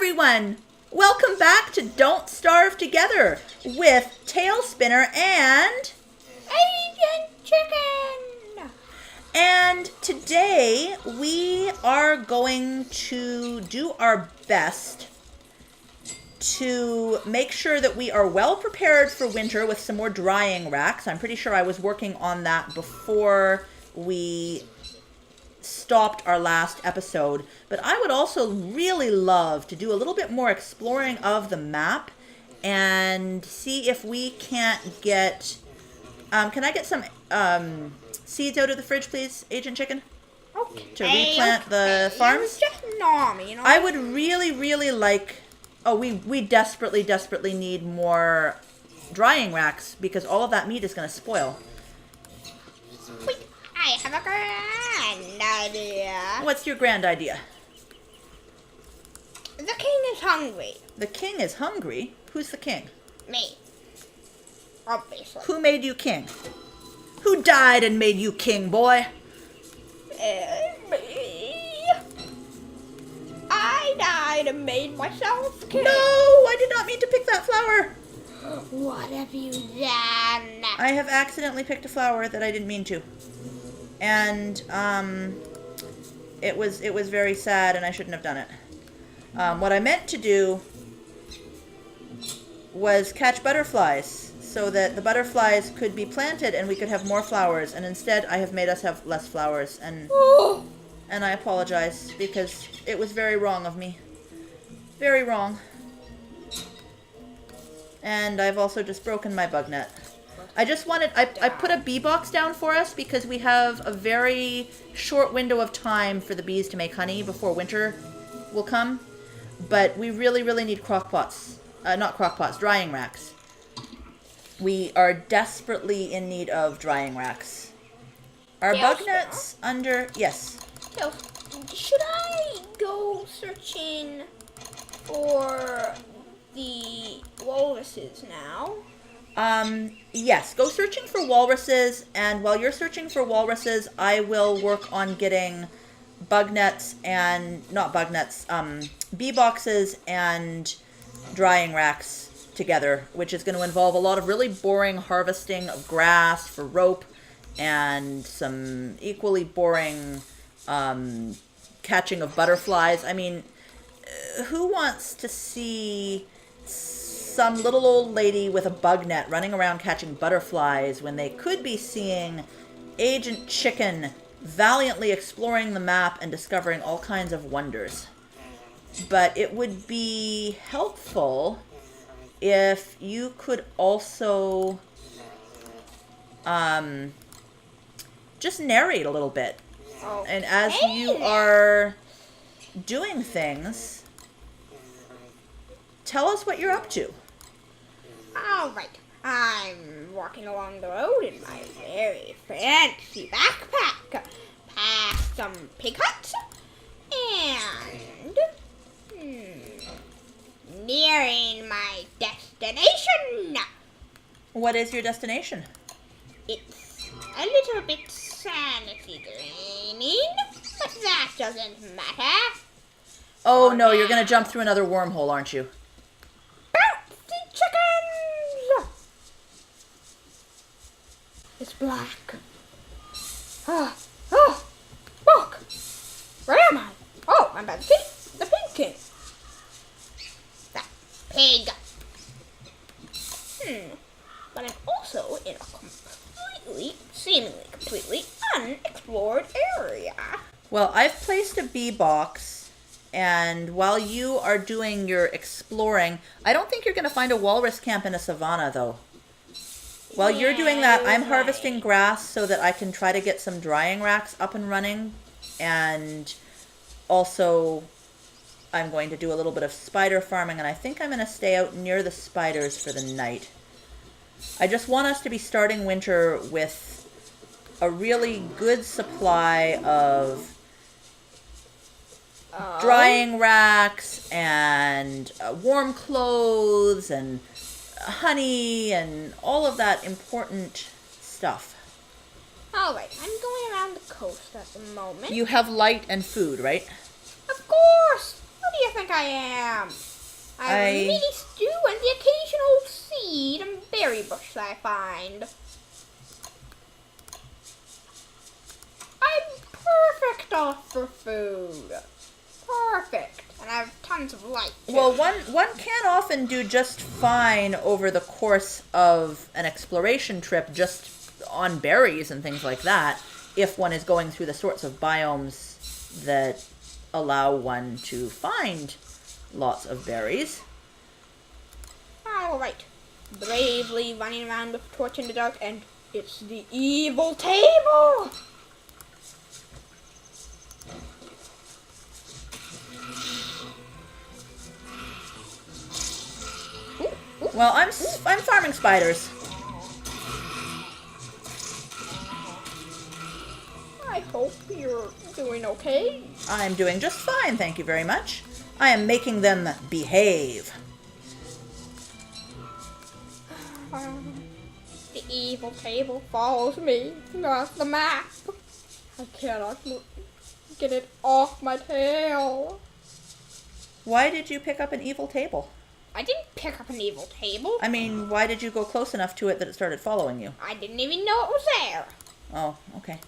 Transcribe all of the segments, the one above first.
everyone! Welcome back to Don't Starve Together with Talespinner and Agent Chicken! And today we are going to do our best to make sure that we are well prepared for winter with some more drying racks. I'm pretty sure I was working on that before we stopped our last episode, but I would also really love to do a little bit more exploring of the map and see if we can't get can I get some seeds out of the fridge, please, Agent Chicken? Okay. To replant the farms? Just normal, you know. I would really like... Oh, we desperately need more drying racks because all of that meat is going to spoil. Wait, I have a grand idea. What's your grand idea? The king is hungry. The king is hungry? Who's the king? Me. Obviously. Who made you king? Who died and made you king, boy? Me. I died and made myself king. No, I did not mean to pick that flower. What have you done? I have accidentally picked a flower that I didn't mean to. And it was very sad and I shouldn't have done it. What I meant to do was catch butterflies so that the butterflies could be planted and we could have more flowers, and instead I have made us have less flowers, and I apologize because it was very wrong of me. Very wrong. And I've also just broken my bug net. I just wanted, I put a bee box down for us because we have a very short window of time for the bees to make honey before winter will come. But we really need crock pots. Not crock pots, drying racks. We are desperately in need of drying racks. Are bug nets under... Yes. So, should I go searching for the walruses now? Yes, go searching for walruses, and while you're searching for walruses, I will work on getting bug nets and, not bug nets, bee boxes and drying racks together, which is going to involve a lot of really boring harvesting of grass for rope and some equally boring, catching of butterflies. I mean, who wants to see some little old lady with a bug net running around catching butterflies when they could be seeing Agent Chicken valiantly exploring the map and discovering all kinds of wonders? But it would be helpful if you could also just narrate a little bit. Okay. And as you are doing things, tell us what you're up to. Alright, I'm walking along the road in my very fancy backpack, past some pig huts, and nearing my destination. What is your destination? It's a little bit sanity draining, but that doesn't matter. Oh no, you're going to jump through another wormhole, aren't you? Bouncy chickens! It's black. Look! Where am I? Oh, I'm back to the pig king. That pig. But I'm also in a seemingly completely unexplored area. Well, I've placed a bee box, and while you are doing your exploring, I don't think you're going to find a walrus camp in a savanna, though. While you're doing that, I'm harvesting grass so that I can try to get some drying racks up and running, and also I'm going to do a little bit of spider farming, and I think I'm going to stay out near the spiders for the night. I just want us to be starting winter with a really good supply of drying racks and warm clothes and honey and all of that important stuff. Alright, I'm going around the coast at the moment. You have light and food, right? Of course! What do you think I am? I'm I- a mini stew and the occasional seed and berry bush that I find. I'm perfect off for food. Perfect. And I have tons of light. Too. Well, one can often do just fine over the course of an exploration trip just on berries and things like that, if one is going through the sorts of biomes that allow one to find lots of berries. Alright. Bravely running around with a torch in the dark, and it's the evil table! Well, I'm farming spiders. I hope you're doing okay. I'm doing just fine, thank you very much. I am making them behave. The evil table follows me. That's the map. I cannot get it off my tail. Why did you pick up an evil table? I didn't pick up an evil table. I mean, why did you go close enough to it that it started following you? I didn't even know it was there. Oh, okay.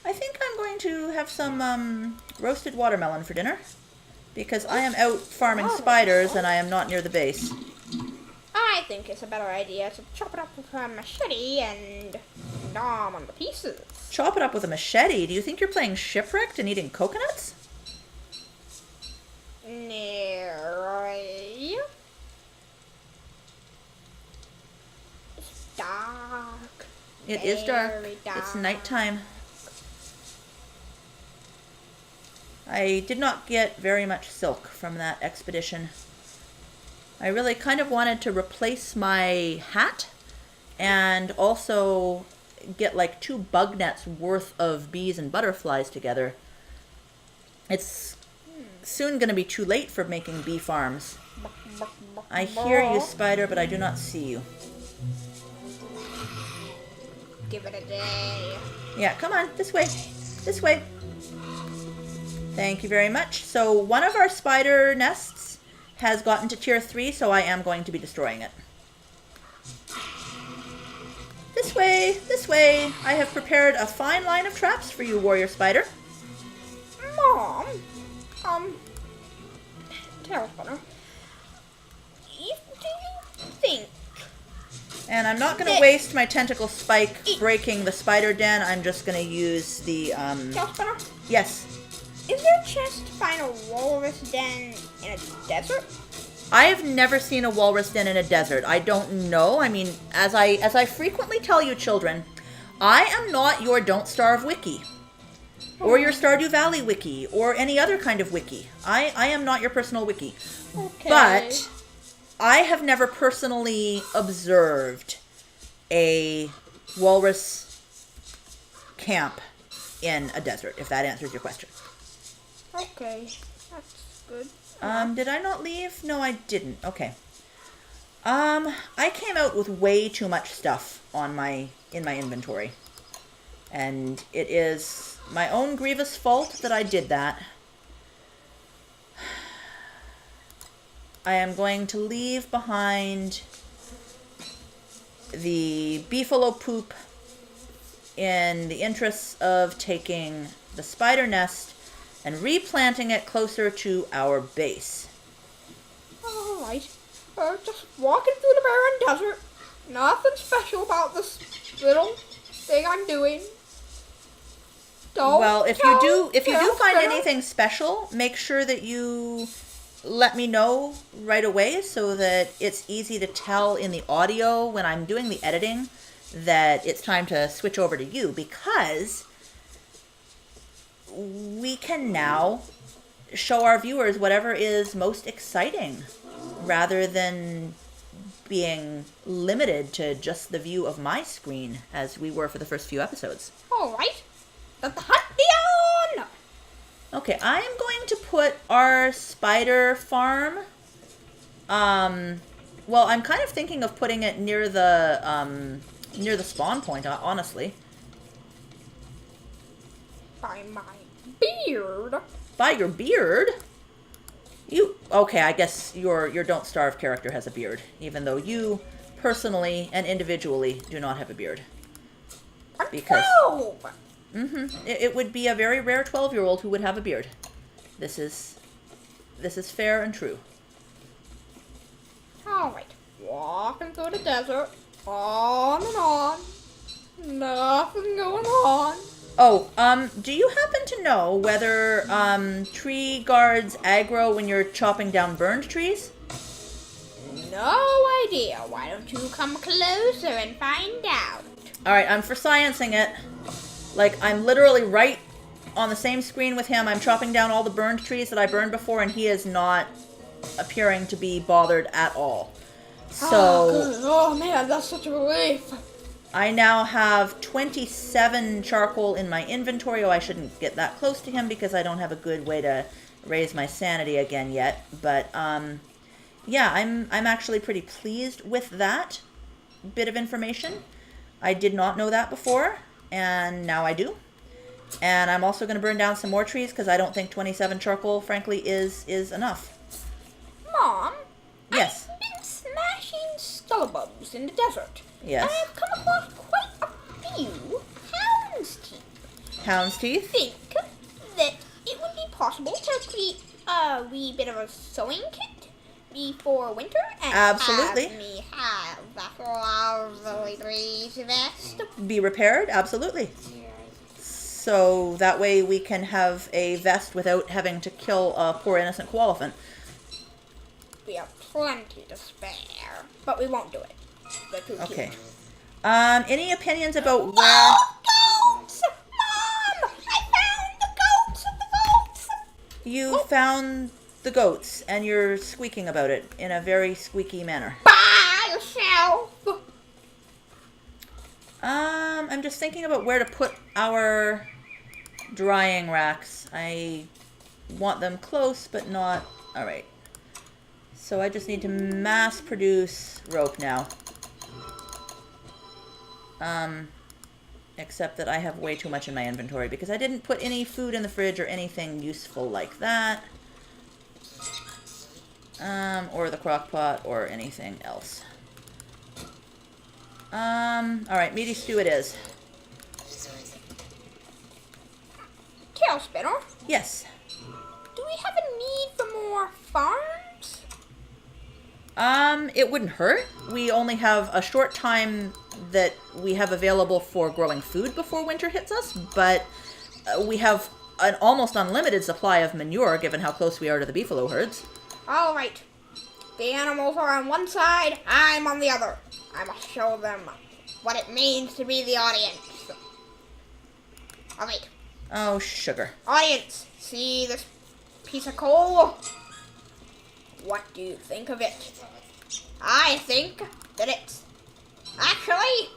I think I'm going to have some roasted watermelon for dinner, because I am out farming spiders and I am not near the base. I think it's a better idea to chop it up with a machete and nom on the pieces. Chop it up with a machete? Do you think you're playing shipwrecked and eating coconuts? Nearly. It's dark. It is dark. Very dark. It's nighttime. I did not get very much silk from that expedition. I really kind of wanted to replace my hat and also get like 2 bug nets worth of bees and butterflies together. It's soon going to be too late for making bee farms. I hear you, spider, but I do not see you. Give it a day. Yeah, come on, this way. This way. Thank you very much. So one of our spider nests has gotten to tier 3, so I am going to be destroying it. This way, this way. I have prepared a fine line of traps for you, warrior spider. Mom, Talespinner, do you think? And I'm not going to waste my tentacle spike breaking the spider den. I'm just going to use the, Talespinner, yes. is there a chance to find a walrus den in a desert? I've never seen a walrus den in a desert. I don't know. I mean, as I frequently tell you children, I am not your Don't Starve wiki. Or your Stardew Valley wiki, or any other kind of wiki. I am not your personal wiki. Okay. But I have never personally observed a walrus camp in a desert, if that answers your question. Okay, that's good. Did I not leave? No, I didn't. Okay. I came out with way too much stuff in my inventory. And it is my own grievous fault that I did that. I am going to leave behind the beefalo poop in the interests of taking the spider nest and replanting it closer to our base. Alright, just walking through the barren desert. Nothing special about this little thing I'm doing. Well, if you do find anything special, make sure that you let me know right away so that it's easy to tell in the audio when I'm doing the editing that it's time to switch over to you, because we can now show our viewers whatever is most exciting rather than being limited to just the view of my screen as we were for the first few episodes. Alright, let the hunt be on! Okay, I am going to put our spider farm, well, I'm kind of thinking of putting it near the spawn point, honestly. By my beard. By your beard? Okay, I guess your Don't Starve character has a beard, even though you personally and individually do not have a beard. I'm Because 12. it would be a very rare 12-year-old who would have a beard. This is fair and true. Alright, walking through the desert, on and on, nothing going on. Oh, do you happen to know whether tree guards aggro when you're chopping down burned trees? No idea. Why don't you come closer and find out? Alright, I'm for sciencing it. Like, I'm literally right on the same screen with him. I'm chopping down all the burned trees that I burned before, and he is not appearing to be bothered at all. So, Oh man, that's such a relief. I now have 27 charcoal in my inventory. Oh, I shouldn't get that close to him because I don't have a good way to raise my sanity again yet. But, yeah, I'm actually pretty pleased with that bit of information. I did not know that before, and now I do. And I'm also going to burn down some more trees because I don't think 27 charcoal, frankly, is enough. Mom? Yes. I've been smashing scullabubs in the desert. Yes. And I've come across quite a few hound's teeth. Hound's teeth? Think that it would be possible to create a wee bit of a sewing kit before winter and Absolutely. have me have that lovely breeze vest. Be repaired? Absolutely. So that way we can have a vest without having to kill a poor innocent koalefant. We have plenty to spare, but we won't do it. They're too cute. Okay. Any opinions about where... Oh, goats! Mom! I found the goats! The goats! You found the goats, and you're squeaking about it in a very squeaky manner. By yourself! I'm just thinking about where to put our drying racks. I want them close, but not... Alright. So I just need to mass produce rope now. Except that I have way too much in my inventory because I didn't put any food in the fridge or anything useful like that. Or the crock pot or anything else. Alright, meaty stew it is. Talespinner, Yes. do we have a need for more farms? It wouldn't hurt. We only have a short time that we have available for growing food before winter hits us, but we have an almost unlimited supply of manure given how close we are to the beefalo herds. Alright. The animals are on one side, I'm on the other. I must show them what it means to be the audience. Alright. Oh, sugar. Audience, see this piece of coal? What do you think of it? I think that it's actually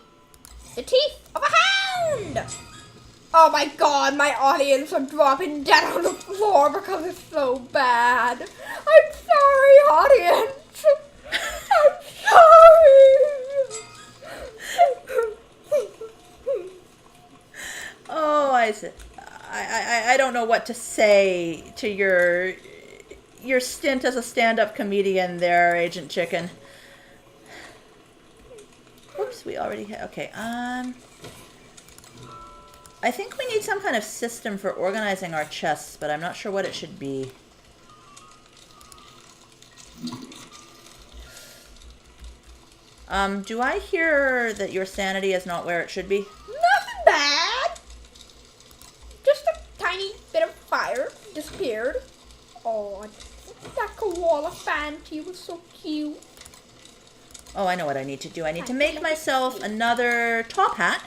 the teeth of a hound! Oh my god, my audience are dropping dead on the floor because it's so bad. I'm sorry, audience. I'm sorry. Oh, I don't know what to say to your stint as a stand-up comedian there, Agent Chicken. Whoops, we already had... Okay, I think we need some kind of system for organizing our chests, but I'm not sure what it should be. Do I hear that your sanity is not where it should be? Nothing bad. Just a tiny bit of fire disappeared. Oh, that koala fancy was so cute. Oh, I know what I need to do. I need to make myself another top hat.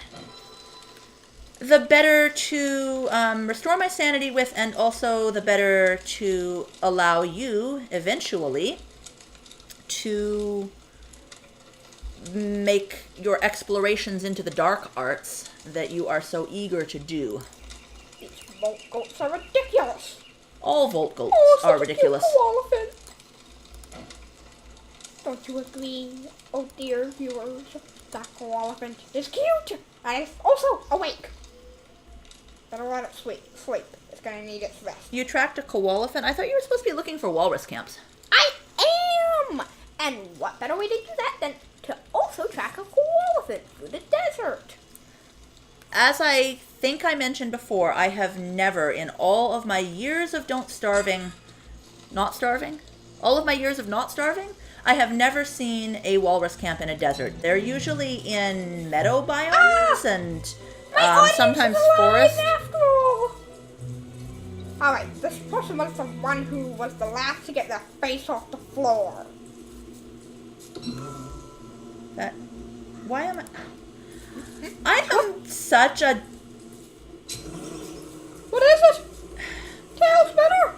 The better to restore my sanity with, and also the better to allow you, eventually, to make your explorations into the dark arts that you are so eager to do. These boat goats are ridiculous. All Volt goats Oh, are ridiculous. Koala fin. Don't you agree, oh dear viewers? That koala is cute and it's also awake. Better let it sleep. It's gonna need its rest. You tracked a koalefant? I thought you were supposed to be looking for walrus camps. I am! And what better way to do that than to also track a koalefant through the desert? As I think I mentioned before, I have never, in all of my years of not starving, all of my years of not starving, I have never seen a walrus camp in a desert. They're usually in meadow biomes and sometimes forest. Alright, this person was the one who was the last to get their face off the floor. Why am I am such a... What is it? Talespinner!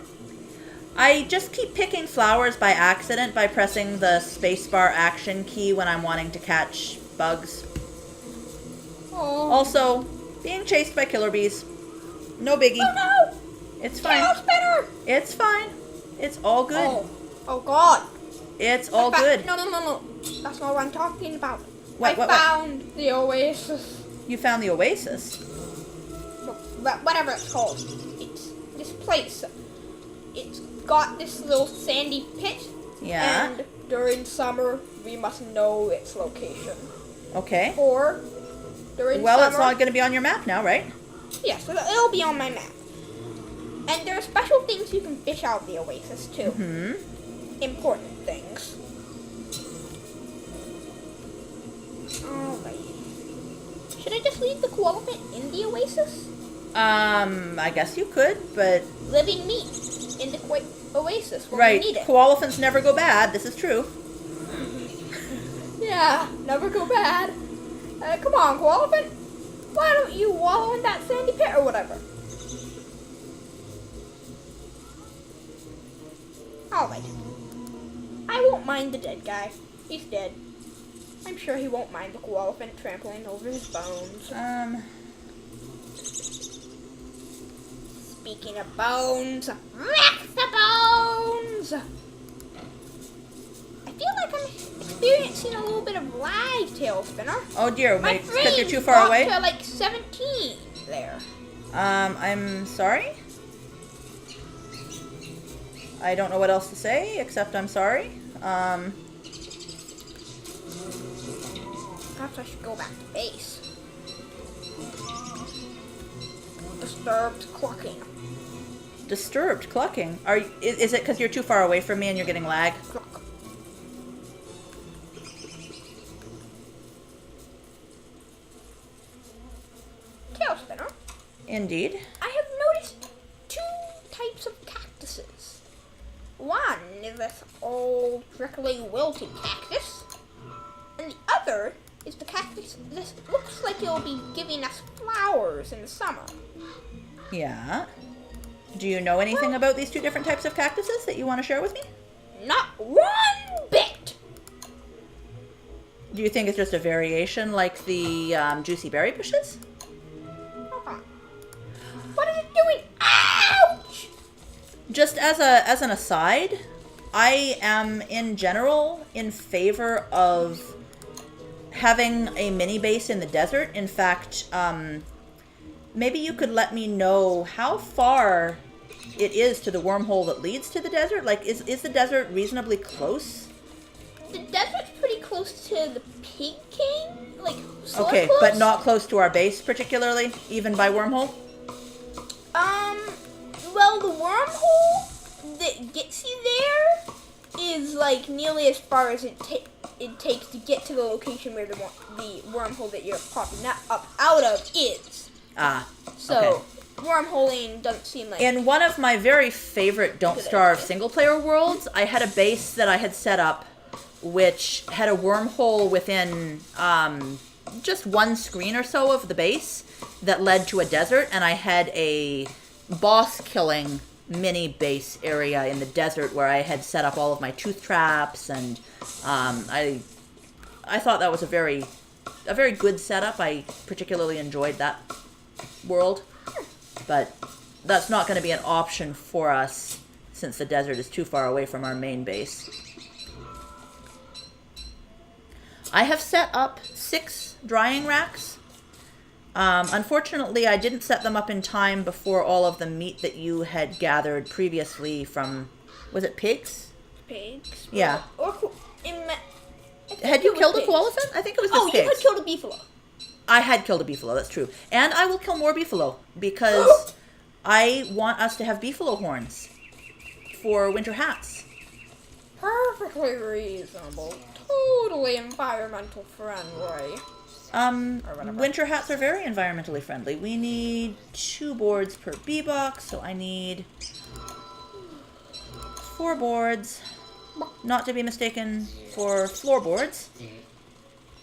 I just keep picking flowers by accident by pressing the spacebar action key when I'm wanting to catch bugs. Oh. Also, being chased by killer bees. No biggie. Oh no! It's fine. Talespinner! It's fine. It's all good. Oh god. It's all good. No. That's not what I'm talking about. What? I found the oasis. You found the oasis? Whatever it's called. It's this place. It's got this little sandy pit. Yeah. And during summer, we must know its location. Okay. Or during Well, summer, it's not going to be on your map now, right? Yes, it'll be on my map. And there are special things you can fish out of the oasis too. Mm-hmm. Important things. Alright. Should I just leave the koalefant in the oasis? I guess you could, but... Living meat in the oasis when Right. we need it. Koalefants never go bad. This is true. Yeah, never go bad. Come on, koalefant. Why don't you wallow in that sandy pit or whatever? Alright. I won't mind the dead guy. He's dead. I'm sure he won't mind the koalefant trampling over his bones. Speaking of bones, wreck the bones! I feel like I'm experiencing a little bit of lag, Talespinner. Oh dear, My because you're too frame far away? dropped to like 17 there. I'm sorry? I don't know what else to say, except I'm sorry. Perhaps I should go back to base. Disturbed clucking. Disturbed clucking? Is it because you're too far away from me and you're getting lag? Cluck. Talespinner, Indeed. I have noticed two types of cactuses. One is this old, prickly, wilted cactus, and the other is the cactus that looks like it'll be giving us flowers in the summer. Yeah. Do you know anything about these two different types of cactuses that you want to share with me? Not one bit! Do you think it's just a variation like the juicy berry bushes? Uh-huh. What is it doing? Ouch! Just as an aside, I am in general in favor of having a mini base in the desert. In fact, maybe you could let me know how far it is to the wormhole that leads to the desert. Like, is the desert reasonably close? The desert's pretty close to the Pig King. Like, so Okay, close. but not close to our base particularly, even by wormhole? Well, the wormhole that gets you there is like nearly as far as it takes to get to the location where the wormhole that you're popping up out of is. Ah, So, okay. wormholing doesn't seem like... In one of my very favorite Don't Good Starve idea. single-player worlds, I had a base that I had set up which had a wormhole within just one screen or so of the base that led to a desert, and I had a boss-killing mini base area in the desert where I had set up all of my tooth traps, and I thought that was a very good setup. I particularly enjoyed that world, but that's not going to be an option for us since the desert is too far away from our main base. I have set up 6 drying racks Unfortunately, I didn't set them up in time before all of the meat that you had gathered previously from, was it pigs? Pigs? Yeah. I Had you it was killed a pigs. koalaphant? I think it was just Oh, pigs. you had killed a beefalo. I had killed a beefalo, that's true. And I will kill more beefalo because I want us to have beefalo horns for winter hats. Perfectly reasonable. Totally environmental friendly. whatever. Winter hats are very environmentally friendly. We need 2 boards per bee box, so I need 4 boards, not to be mistaken for floorboards.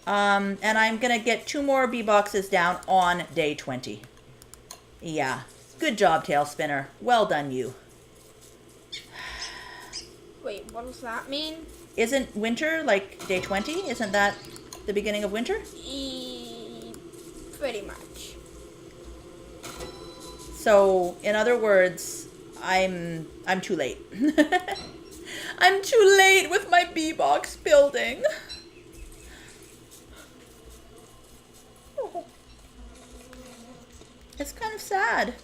And I'm gonna get 2 more bee boxes down on day 20. Yeah, good job, Talespinner. Well done, you. Wait, what does that mean? Isn't winter like day 20? Isn't that the beginning of winter? Pretty much. So, in other words, I'm too late. I'm too late with my bee box building. It's kind of sad.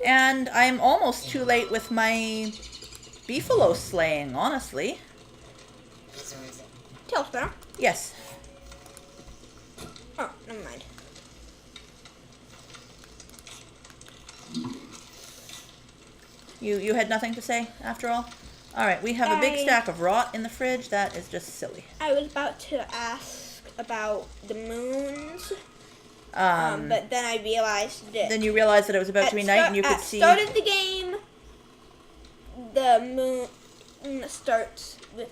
And I'm almost too late with my beefalo slaying, honestly. Talespinner? Yes. Oh, never mind. You had nothing to say after all? Alright, we have a big stack of rot in the fridge. That is just silly. I was about to ask about the moons. But then I realized that... Then you realized that it was about to be night and you could see... At the start of the game, the moon starts with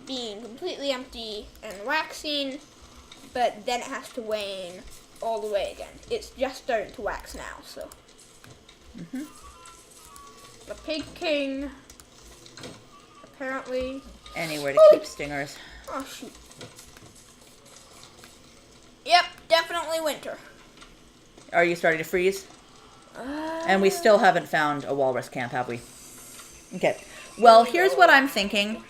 being completely empty and waxing, but then it has to wane all the way again. It's just starting to wax now, so... The Pig King, apparently... Anywhere to keep stingers. Oh, shoot. Yep, definitely winter. Are you starting to freeze? And we still haven't found a walrus camp, have we? Okay. Well, here's what I'm thinking.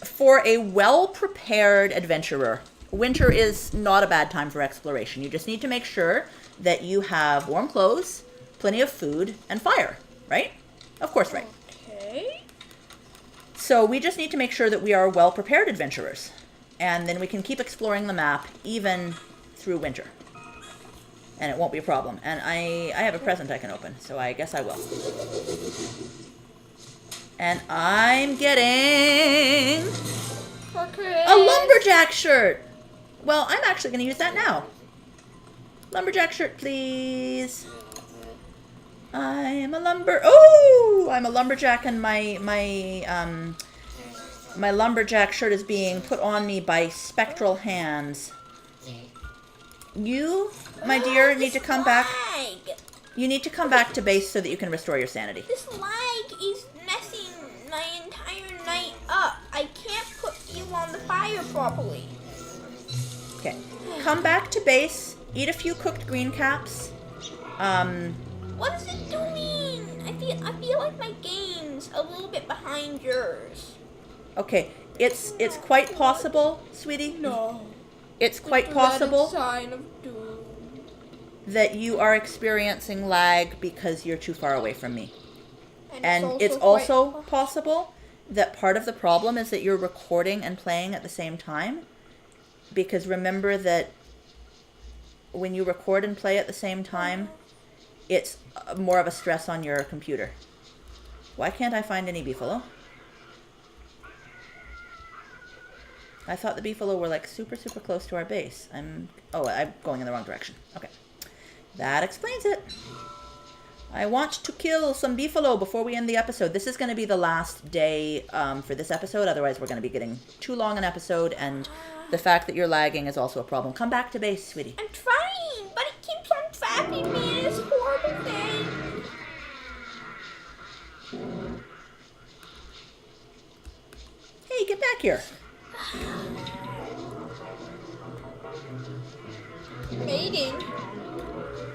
For a well-prepared adventurer, winter is not a bad time for exploration. You just need to make sure that you have warm clothes, plenty of food, and fire, right? Of course, right. Okay. So we just need to make sure that we are well-prepared adventurers. And then we can keep exploring the map even through winter. And it won't be a problem. And I have a present I can open, so I guess I will. And I'm getting a lumberjack shirt. Well, I'm actually going to use that now. Lumberjack shirt, please. I'm a lumberjack, and my lumberjack shirt is being put on me by spectral hands. You, my dear, need to come back. You need to come back to base so that you can restore your sanity. This lag is messing my entire night up. I can't put you on the fire properly. Okay. Come back to base. Eat a few cooked green caps. What is it doing? I feel like my game's a little bit behind yours. Okay. It's quite possible, sweetie. No. It's quite possible Sign of doom. that you are experiencing lag because you're too far away from me. And it's quite also possible that part of the problem is that you're recording and playing at the same time. Because remember that when you record and play at the same time, it's more of a stress on your computer. Why can't I find any beefalo? I thought the beefalo were like super, super close to our base. I'm going in the wrong direction. Okay. That explains it. I want to kill some beefalo before we end the episode. This is going to be the last day for this episode. Otherwise, we're going to be getting too long an episode. And the fact that you're lagging is also a problem. Come back to base, sweetie. I'm trying, but it keeps on trapping me in this horrible thing. Hey, get back here. Mating.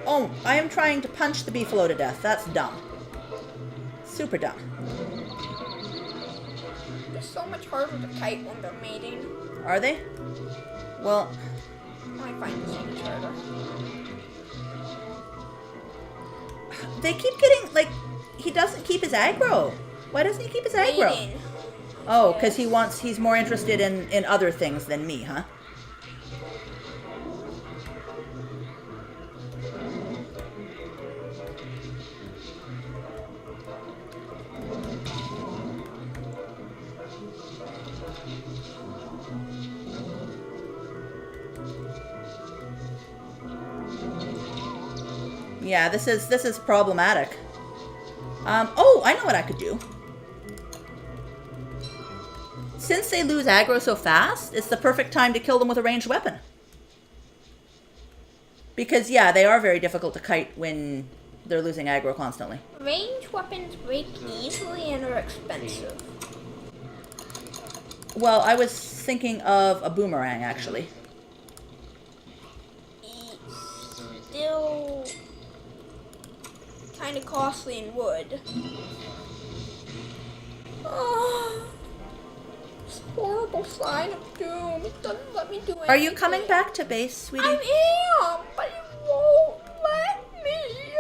Oh, I am trying to punch the beefalo to death. That's dumb. Super dumb. so much harder to kite when they're mating. Are they? Well, I find this so much harder. they keep getting, like, he doesn't keep his aggro. Why doesn't he keep his aggro? Mating. Oh, because he's more interested in other things than me, huh? Yeah, this is problematic. Oh, I know what I could do. Since they lose aggro so fast, it's the perfect time to kill them with a ranged weapon. Because, yeah, they are very difficult to kite when they're losing aggro constantly. Range weapons break easily and are expensive. Well, I was thinking of a boomerang, actually. It's still kind of costly in wood. Oh, this horrible sign of doom. It doesn't let me do anything. Are you coming back to base, sweetie? I am, but it won't let me.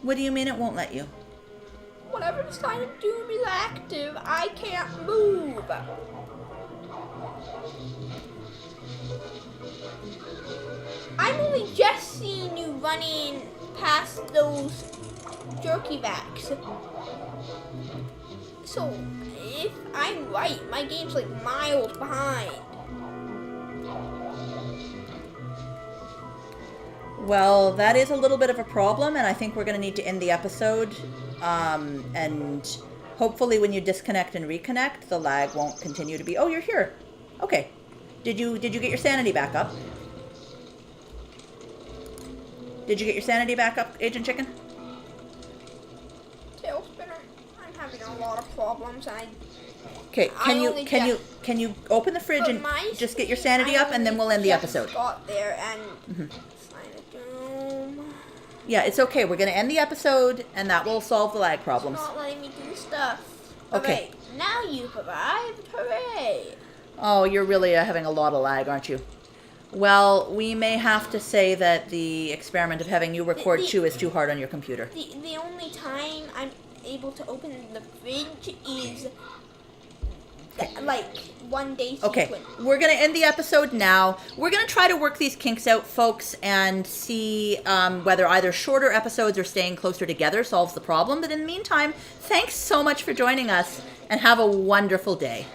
What do you mean it won't let you? Whenever the sign of doom is active, I can't move. I'm only just seeing you running past those jerky backs. So, if I'm right, my game's like miles behind. Well, that is a little bit of a problem, and I think we're going to need to end the episode. And hopefully when you disconnect and reconnect, the lag won't continue to be... Oh, you're here. Okay. Did you get your sanity back up? Did you get your sanity back up, Agent Chicken? Talespinner, I'm having a lot of problems. Okay, can you open the fridge and just get your sanity up, and then we'll end the episode. Got there and sign of doom. Yeah, it's okay. We're going to end the episode, and that will solve the lag problems. It's not letting me do stuff. Okay. Now you've arrived. Hooray! Oh, you're really having a lot of lag, aren't you? Well, we may have to say that the experiment of having you record too is too hard on your computer. The only time I'm able to open the fridge is like 1 day sequence. Okay, we're going to end the episode now. We're going to try to work these kinks out, folks, and see whether either shorter episodes or staying closer together solves the problem. But in the meantime, thanks so much for joining us, and have a wonderful day.